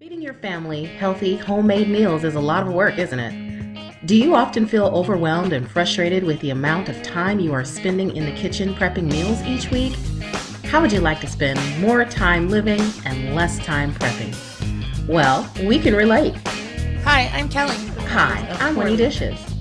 Feeding your family healthy, homemade meals is a lot of work, isn't it? Do you often feel overwhelmed and frustrated with the amount of time you are spending in the kitchen prepping meals each week? How would you like to spend more time living and less time prepping? Well, we can relate. Hi, I'm Kelly. Hi, I'm 20 Dishes.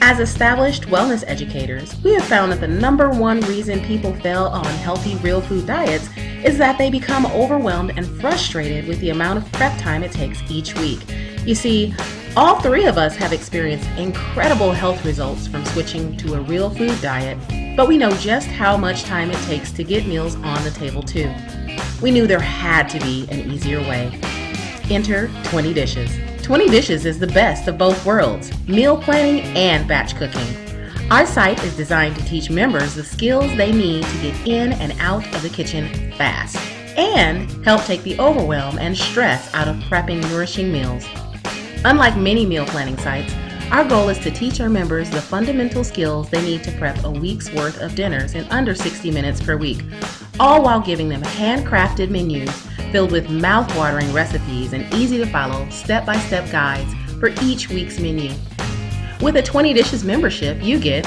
As established wellness educators, we have found that the number one reason people fail on healthy, real food diets is that they become overwhelmed and frustrated with the amount of prep time it takes each week. You see, all three of us have experienced incredible health results from switching to a real food diet, but we know just how much time it takes to get meals on the table too. We knew there had to be an easier way. Enter 20 Dishes. 20 Dishes is the best of both worlds, meal planning and batch cooking. Our site is designed to teach members the skills they need to get in and out of the kitchen fast and help take the overwhelm and stress out of prepping nourishing meals. Unlike many meal planning sites, our goal is to teach our members the fundamental skills they need to prep a week's worth of dinners in under 60 minutes per week, all while giving them handcrafted menus filled with mouth-watering recipes and easy-to-follow step-by-step guides for each week's menu. With a 20 Dishes membership, you get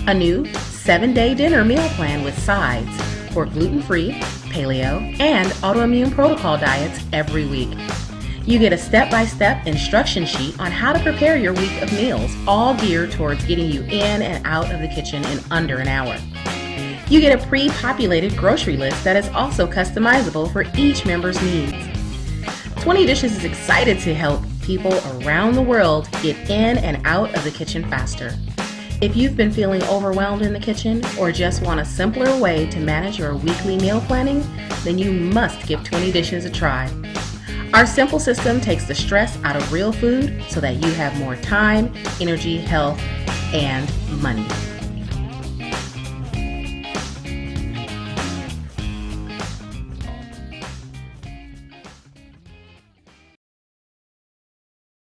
a new 7-day dinner meal plan with sides for gluten-free, paleo, and autoimmune protocol diets every week. You get a step-by-step instruction sheet on how to prepare your week of meals, all geared towards getting you in and out of the kitchen in under an hour. You get a pre-populated grocery list that is also customizable for each member's needs. 20 Dishes is excited to help people around the world get in and out of the kitchen faster. If you've been feeling overwhelmed in the kitchen or just want a simpler way to manage your weekly meal planning, then you must give 20 Dishes a try. Our simple system takes the stress out of real food so that you have more time, energy, health, and money.